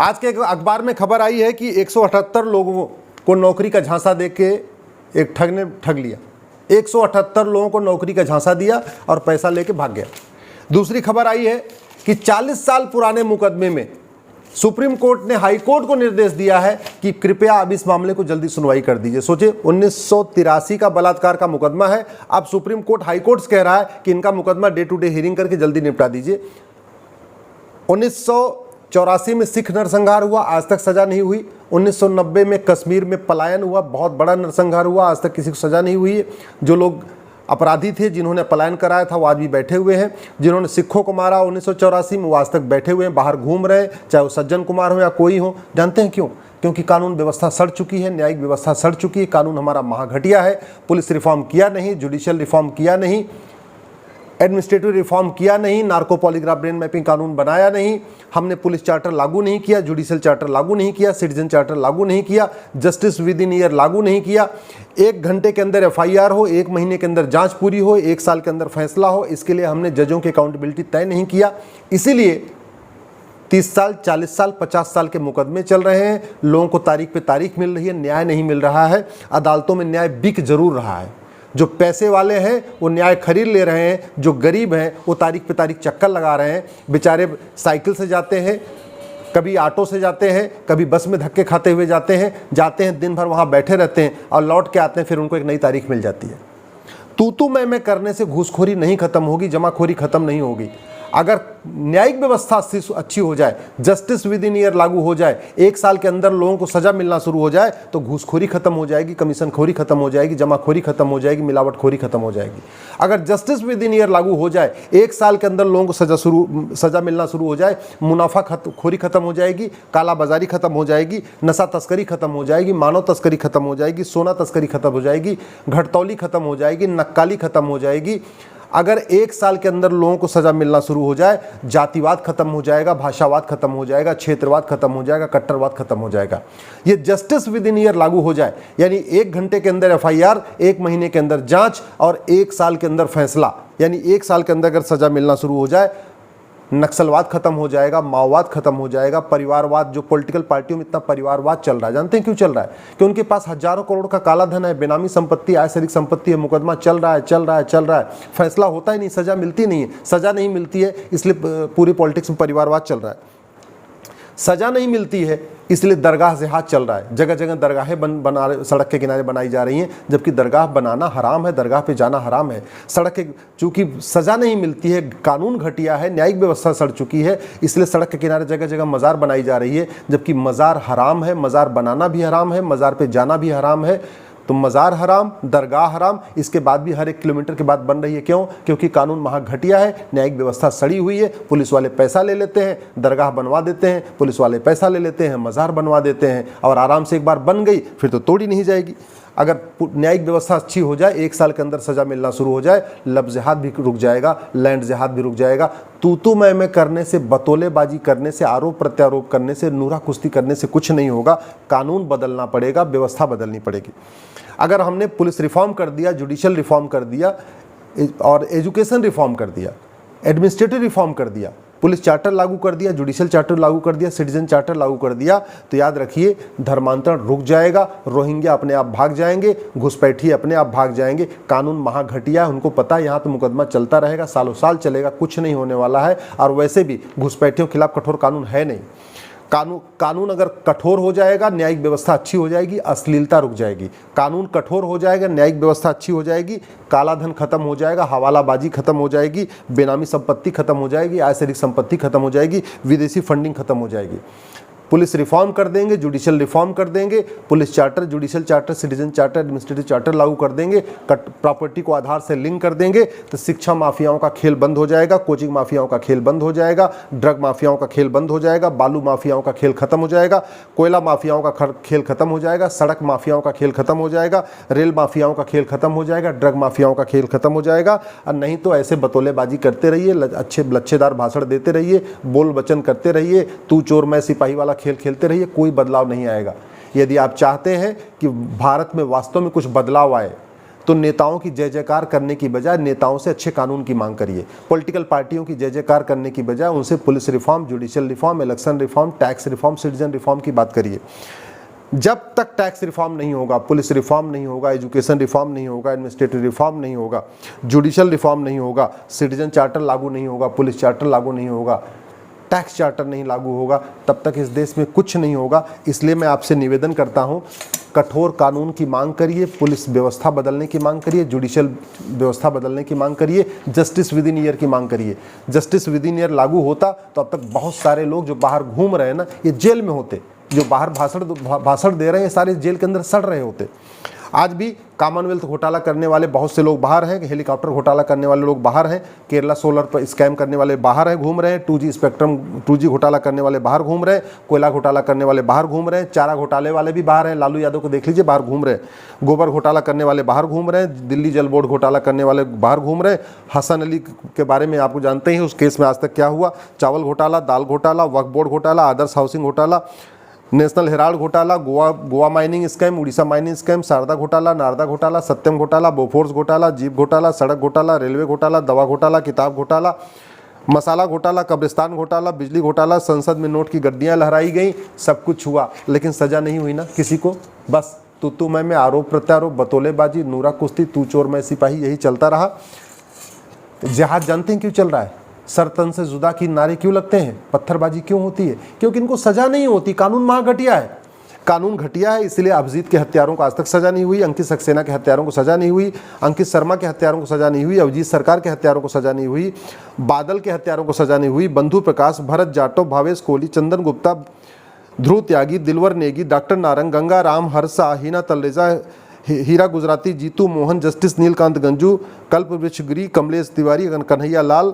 आज के अखबार में खबर आई है कि 178 लोगों को नौकरी का झांसा देके एक ठग ने ठग लिया। 178 लोगों को नौकरी का झांसा दिया और पैसा लेके भाग गया। दूसरी खबर आई है कि 40 साल पुराने मुकदमे में सुप्रीम कोर्ट ने हाई कोर्ट को निर्देश दिया है कि कृपया अब इस मामले को जल्दी सुनवाई कर दीजिए। सोचिए, 1983 का बलात्कार का मुकदमा है, अब सुप्रीम कोर्ट हाई कोर्ट कह रहा है कि इनका मुकदमा डे टू डे हियरिंग करके जल्दी निपटा दीजिए। 1984 में सिख नरसंहार हुआ, आज तक सजा नहीं हुई। 1990 में कश्मीर में पलायन हुआ, बहुत बड़ा नरसंहार हुआ, आज तक किसी को सजा नहीं हुई है। जो लोग अपराधी थे, जिन्होंने पलायन कराया था, वो आज भी बैठे हुए हैं। जिन्होंने सिखों को मारा 1984 में, वो आज तक बैठे हुए हैं, बाहर घूम रहे हैं, चाहे वो सज्जन कुमार हो या कोई हो। जानते हैं क्यों? क्योंकि कानून व्यवस्था सड़ चुकी है, न्यायिक व्यवस्था सड़ चुकी है, कानून हमारा महाघटिया है। पुलिस रिफॉर्म किया नहीं, जुडिशियल रिफॉर्म किया नहीं, एडमिनिस्ट्रेटिव रिफॉर्म किया नहीं, नार्को पॉलीग्राफ ब्रेन मैपिंग कानून बनाया नहीं, हमने पुलिस चार्टर लागू नहीं किया, जुडिशियल चार्टर लागू नहीं किया, सिटीजन चार्टर लागू नहीं किया, जस्टिस विद इन ईयर लागू नहीं किया। 1 घंटे के अंदर FIR हो, 1 महीने के अंदर जांच पूरी हो, 1 साल के अंदर फैसला हो, इसके लिए हमने जजों की अकाउंटेबिलिटी तय नहीं किया। इसीलिए 30 साल, 40 साल, 50 साल के मुकदमे चल रहे हैं, लोगों को तारीख पे तारीख मिल रही है, न्याय नहीं मिल रहा है। अदालतों में न्याय बिक जरूर रहा है। जो पैसे वाले हैं वो न्याय खरीद ले रहे हैं, जो गरीब हैं वो तारीख पे तारीख चक्कर लगा रहे हैं। बेचारे साइकिल से जाते हैं, कभी ऑटो से जाते हैं, कभी बस में धक्के खाते हुए जाते हैं, दिन भर वहाँ बैठे रहते हैं और लौट के आते हैं, फिर उनको एक नई तारीख मिल जाती है। तू मैं करने से घूसखोरी नहीं खत्म होगी, जमाखोरी खत्म नहीं होगी। अगर न्यायिक व्यवस्था अच्छी हो जाए, जस्टिस विद इन ईयर लागू हो जाए, 1 साल के अंदर लोगों को सजा मिलना शुरू हो जाए, तो घूसखोरी खत्म हो जाएगी, कमीशनखोरी खत्म हो जाएगी, जमाखोरी खत्म हो जाएगी, मिलावटखोरी खत्म हो जाएगी। अगर जस्टिस विद इन ईयर लागू हो जाए, 1 साल के अंदर लोगों को सजा मिलना शुरू हो जाए, मुनाफाखोरी खत्म हो जाएगी, कालाबाजारी खत्म हो जाएगी, नशा तस्करी खत्म हो जाएगी, मानव तस्करी खत्म हो जाएगी, सोना तस्करी खत्म हो जाएगी, घटतौली खत्म हो जाएगी, नक्काली खत्म हो जाएगी। अगर 1 साल के अंदर लोगों को सजा मिलना शुरू हो जाए, जातिवाद खत्म हो जाएगा, भाषावाद खत्म हो जाएगा, क्षेत्रवाद खत्म हो जाएगा, कट्टरवाद खत्म हो जाएगा। ये जस्टिस विद इन ईयर लागू हो जाए, यानी 1 घंटे के अंदर FIR, 1 महीने के अंदर जांच और 1 साल के अंदर फैसला, यानी 1 साल के अंदर अगर सजा मिलना शुरू हो जाए, नक्सलवाद खत्म हो जाएगा, माओवाद खत्म हो जाएगा, परिवारवाद, जो पॉलिटिकल पार्टियों में इतना परिवारवाद चल रहा है, जानते हैं क्यों चल रहा है? कि उनके पास हजारों करोड़ का काला धन है, बेनामी संपत्ति, आय से अधिक संपत्ति है, मुकदमा चल रहा है, फैसला होता ही नहीं, सजा मिलती नहीं है। सजा नहीं मिलती है इसलिए पूरी पॉलिटिक्स में परिवारवाद चल रहा है। सजा नहीं मिलती है इसलिए दरगाह जिहाद चल रहा है। जगह जगह दरगाहें बना सड़क के किनारे बनाई जा रही हैं, जबकि दरगाह बनाना हराम है, दरगाह पे जाना हराम है। सड़क के चूंकि सजा नहीं मिलती है, कानून घटिया है, न्यायिक व्यवस्था सड़ चुकी है, इसलिए सड़क के किनारे जगह जगह मज़ार बनाई जा रही है, जबकि मज़ार हराम है, मज़ार बनाना भी हराम है, मज़ार पे जाना भी हराम है। तो मज़ार हराम, दरगाह हराम, इसके बाद भी हर 1 किलोमीटर के बाद बन रही है। क्यों? क्योंकि कानून महाघटिया है, न्यायिक व्यवस्था सड़ी हुई है। पुलिस वाले पैसा ले लेते हैं, दरगाह बनवा देते हैं, पुलिस वाले पैसा ले लेते हैं, मज़ार बनवा देते हैं, और आराम से एक बार बन गई फिर तो तोड़ी नहीं जाएगी। अगर न्यायिक व्यवस्था अच्छी हो जाए, 1 साल के अंदर सजा मिलना शुरू हो जाए, लब जिहाद भी रुक जाएगा, लैंड जिहाद भी रुक जाएगा। तू मैं करने से, बतौलेबाजी करने से, आरोप प्रत्यारोप करने से, नूरा कुश्ती करने से कुछ नहीं होगा। कानून बदलना पड़ेगा, व्यवस्था बदलनी पड़ेगी। अगर हमने पुलिस रिफॉर्म कर दिया, जुडिशियल रिफॉर्म कर दिया और एजुकेशन रिफॉर्म कर दिया, एडमिनिस्ट्रेटिव रिफॉर्म कर दिया, पुलिस चार्टर लागू कर दिया, जुडिशियल चार्टर लागू कर दिया, सिटीजन चार्टर लागू कर दिया, तो याद रखिए धर्मांतरण रुक जाएगा, रोहिंग्या अपने आप भाग जाएंगे, घुसपैठी अपने आप भाग जाएंगे। कानून महाघटिया है, उनको पता है यहाँ तो मुकदमा चलता रहेगा, सालों साल चलेगा, कुछ नहीं होने वाला है। और वैसे भी घुसपैठियों के खिलाफ कठोर कानून है नहीं। कानून अगर कठोर हो जाएगा, न्यायिक व्यवस्था अच्छी हो जाएगी, अश्लीलता रुक जाएगी। कानून कठोर हो जाएगा, न्यायिक व्यवस्था अच्छी हो जाएगी, काला धन खत्म हो जाएगा, हवालाबाजी खत्म हो जाएगी, बेनामी संपत्ति खत्म हो जाएगी, आय से अधिक संपत्ति खत्म हो जाएगी, विदेशी फंडिंग खत्म हो जाएगी। पुलिस रिफॉर्म कर देंगे, जुडिशियल रिफॉर्म कर देंगे, police charter, judicial charter, citizen charter, administrative charter लागू कर देंगे, प्रॉपर्टी को आधार से लिंक कर देंगे, तो शिक्षा माफियाओं का खेल बंद हो जाएगा, कोचिंग माफियाओं का खेल बंद हो जाएगा, ड्रग माफियाओं का खेल बंद हो जाएगा, बालू माफियाओं का खेल खत्म हो जाएगा, कोयला माफियाओं का खेल खत्म हो जाएगा, सड़क माफियाओं का खेल खत्म हो जाएगा, रेल माफियाओं का खेल खत्म हो जाएगा, ड्रग माफियाओं का खेल खत्म हो जाएगा। और नहीं तो ऐसे बतौलेबाजी करते रहिए, अच्छे लच्छेदार भाषण देते रहिए, बोल वचन करते रहिए, तू चोर मैं सिपाही वाला खेल खेलते रहिए, कोई बदलाव नहीं आएगा। यदि आप चाहते हैं कि भारत में वास्तव में कुछ बदलाव आए, तो नेताओं की जय जयकार करने की बजाय नेताओं से अच्छे कानून की मांग करिए। पॉलिटिकल पार्टियों की जय जयकार करने की बजाय उनसे police reform, judicial reform, election reform, tax reform, citizen reform की बात करिए। जब तक टैक्स रिफॉर्म नहीं होगा, पुलिस रिफॉर्म नहीं होगा, एजुकेशन रिफॉर्म नहीं होगा, एडमिनिस्ट्रेटिव रिफॉर्म नहीं होगा, जुडिशियल रिफॉर्म नहीं होगा, सिटीजन चार्टर लागू नहीं होगा, पुलिस चार्टर लागू नहीं होगा, टैक्स चार्टर नहीं लागू होगा, तब तक इस देश में कुछ नहीं होगा। इसलिए मैं आपसे निवेदन करता हूं, कठोर कानून की मांग करिए, पुलिस व्यवस्था बदलने की मांग करिए, जुडिशियल व्यवस्था बदलने की मांग करिए, जस्टिस विद इन ईयर की मांग करिए। जस्टिस विद इन ईयर लागू होता तो अब तक बहुत सारे लोग जो बाहर घूम रहे हैं ना, ये जेल में होते। जो बाहर भाषण दे रहे हैं, सारे जेल के अंदर सड़ रहे होते। आज भी कॉमनवेल्थ घोटाला करने वाले बहुत से लोग बाहर हैं, हेलीकॉप्टर घोटाला करने वाले लोग बाहर हैं, केरला सोलर पर स्कैम करने वाले बाहर हैं, घूम रहे हैं, 2G स्पेक्ट्रम 2G घोटाला करने वाले बाहर घूम रहे हैं, कोयला घोटाला करने वाले बाहर घूम रहे हैं, चारा घोटाले वाले भी बाहर हैं, लालू यादव को देख लीजिए बाहर घूम रहे हैं, गोबर घोटाला करने वाले बाहर घूम रहे हैं, दिल्ली जल बोर्ड घोटाला करने वाले बाहर घूम रहे हैं। हसन अली के बारे में आपको जानते हैं, उस केस में आज तक क्या हुआ, चावल घोटाला, दाल घोटाला, वक्फ बोर्ड घोटाला, आदर्श हाउसिंग घोटाला, नेशनल हेराल्ड घोटाला, Goa mining scam, Orissa mining scam, Sharda घोटाला, नारदा घोटाला, सत्यम घोटाला, बोफोर्स घोटाला, जीप घोटाला, सड़क घोटाला, रेलवे घोटाला, दवा घोटाला, किताब घोटाला, मसाला घोटाला, कब्रिस्तान घोटाला, बिजली घोटाला, संसद में नोट की गड्डियां लहराई गई, सब कुछ हुआ, लेकिन सजा नहीं हुई ना किसी को। बस तू मैं आरोप प्रत्यारोप, बतौलेबाजी, नूरा कुश्ती, तू चोर मैं सिपाही, यही चलता रहा। जहाज जानते हैं क्यों चल रहा है? सर तन से जुदा की नारे क्यों लगते हैं? पत्थरबाजी क्यों होती है? क्योंकि इनको सजा नहीं होती। कानून महाघटिया है, कानून घटिया है, इसलिए अभिजीत के हत्यारों को आज तक सजा नहीं हुई, अंकित सक्सेना के हत्यारों को सजा नहीं हुई, अंकित शर्मा के हत्यारों को सजा नहीं हुई, अभिजीत सरकार के हत्यारों को सजा नहीं हुई, बादल के हत्यारों को सजा नहीं हुई, बंधु प्रकाश, भरत जाटव, भावेश कोहली, चंदन गुप्ता, ध्रुव त्यागी, दिलवर नेगी, डॉक्टर नारंग, गंगा राम, हर्षा, हिना तलरेजा, हीरा गुजराती, जीतू मोहन, जस्टिस नीलकांत गंजू, कल्प वृक्ष गिरी, कमलेश तिवारी, कन्हैया लाल,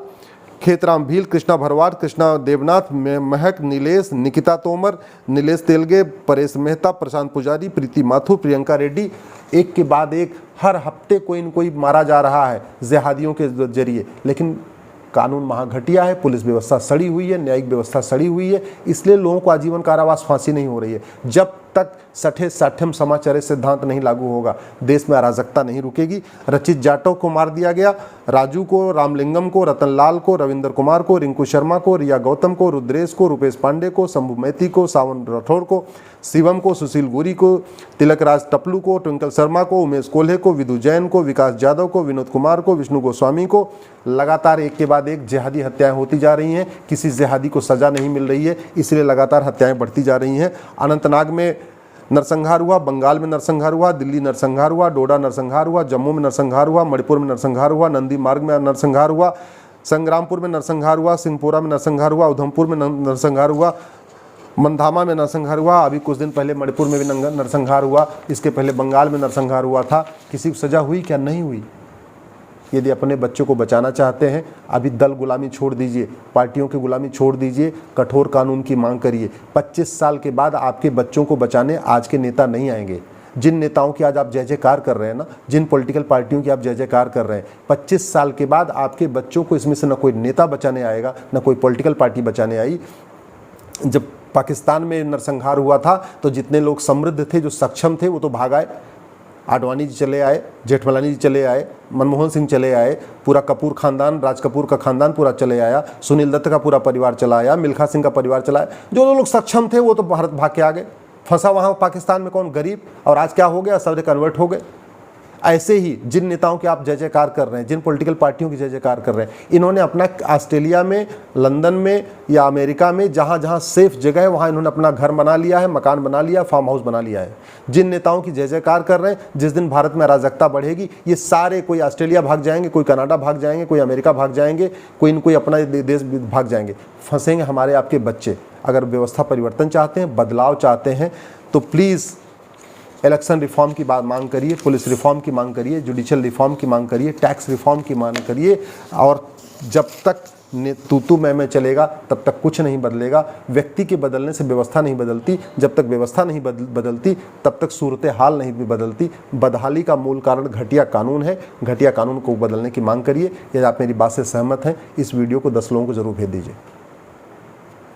खेतराम भील, कृष्णा भरवार, कृष्णा देवनाथ, महक, नीलेश, निकिता तोमर, नीलेश तेलगे, परेश मेहता, प्रशांत पुजारी, प्रीति माथुर, प्रियंका रेड्डी, एक के बाद एक हर हफ्ते कोई न कोई मारा जा रहा है जिहादियों के जरिए। लेकिन कानून महाघटिया है, पुलिस व्यवस्था सड़ी हुई है, न्यायिक व्यवस्था सड़ी हुई है, इसलिए लोगों को आजीवन कारावास, फांसी नहीं हो रही है। जब तक सठे साठ्यम समाचार सिद्धांत नहीं लागू होगा, देश में अराजकता नहीं रुकेगी। रचित जाटव को मार दिया गया, राजू को, रामलिंगम को, रतनलाल को, रविंद्र कुमार को, रिंकू शर्मा को, रिया गौतम को, रुद्रेश को, रुपेश पांडे को, शंभू मैती को, सावन राठौर को, शिवम को, सुशील गुरी को, तिलक राज टपलू को, ट्विंकल शर्मा को, उमेश कोल्हे को, विदु जैन को, विकास यादव को, विनोद कुमार को, विष्णु गोस्वामी को, लगातार एक के बाद एक जिहादी हत्याएं होती जा रही हैं। किसी जिहादी को सजा नहीं मिल रही है, इसलिए लगातार हत्याएं बढ़ती जा रही हैं। अनंतनाग में नरसंहार हुआ, बंगाल में नरसंहार हुआ, दिल्ली नरसंहार हुआ, डोडा नरसंहार हुआ, जम्मू में नरसंहार हुआ, मणिपुर में नरसंहार हुआ, नंदी मार्ग में नरसंहार हुआ, संग्रामपुर में नरसंहार हुआ, सिंहपुरा में नरसंहार हुआ, उधमपुर में नरसंहार हुआ, मंधामा में नरसंहार हुआ, अभी कुछ दिन पहले मणिपुर में भी नरसंहार हुआ, इसके पहले बंगाल में नरसंहार हुआ था। किसी को सजा हुई क्या? नहीं हुई। यदि अपने बच्चों को बचाना चाहते हैं, अभी दल गुलामी छोड़ दीजिए, पार्टियों की गुलामी छोड़ दीजिए, कठोर कानून की मांग करिए। 25 साल के बाद आपके बच्चों को बचाने आज के नेता नहीं आएंगे। जिन नेताओं की आज आप जय जयकार कर रहे हैं ना, जिन पॉलिटिकल पार्टियों की आप जय जयकार कर रहे हैं, 25 साल के बाद आपके बच्चों को इसमें से न कोई नेता बचाने आएगा, न कोई पॉलिटिकल पार्टी बचाने आई। जब पाकिस्तान में नरसंहार हुआ था तो जितने लोग समृद्ध थे, जो सक्षम थे, वो तो भाग आए। आडवाणी जी चले आए, जेठमलानी जी चले आए, मनमोहन सिंह चले आए, पूरा कपूर खानदान, राज कपूर का खानदान पूरा चले आया, सुनील दत्त का पूरा परिवार चला आया, मिल्खा सिंह का परिवार चला आया। जो लोग सक्षम थे वो तो भारत भाग के आ गए। फंसा वहाँ पाकिस्तान में कौन? गरीब। और आज क्या हो गया? सारे कन्वर्ट हो गए। ऐसे ही जिन नेताओं की आप जय जयकार कर रहे हैं, जिन पॉलिटिकल पार्टियों की जय जयकार कर रहे हैं, इन्होंने अपना ऑस्ट्रेलिया में, लंदन में या अमेरिका में जहाँ जहाँ सेफ जगह है वहाँ इन्होंने अपना घर बना लिया है, मकान बना लिया, फार्म हाउस बना लिया है। जिन नेताओं की जय जयकार कर रहे हैं, जिस दिन भारत में अराजकता बढ़ेगी, ये सारे कोई ऑस्ट्रेलिया भाग जाएंगे, कोई कनाडा भाग जाएंगे, कोई अमेरिका भाग जाएंगे, कोई न कोई अपना देश भाग जाएंगे। फंसेंगे हमारे आपके बच्चे। अगर व्यवस्था परिवर्तन चाहते हैं, बदलाव चाहते हैं, तो प्लीज़ इलेक्शन रिफॉर्म की बात मांग करिए, पुलिस रिफॉर्म की मांग करिए, जुडिशियल रिफॉर्म की मांग करिए, टैक्स रिफॉर्म की मांग करिए। और जब तक तू मैं चलेगा तब तक कुछ नहीं बदलेगा। व्यक्ति के बदलने से व्यवस्था नहीं बदलती। जब तक व्यवस्था नहीं बदलती तब तक सूरत हाल नहीं भी बदलती। बदहाली का मूल कारण घटिया कानून है। घटिया कानून को बदलने की मांग करिए। यदि आप मेरी बात से सहमत हैं, इस वीडियो को 10 लोगों को जरूर भेज दीजिए।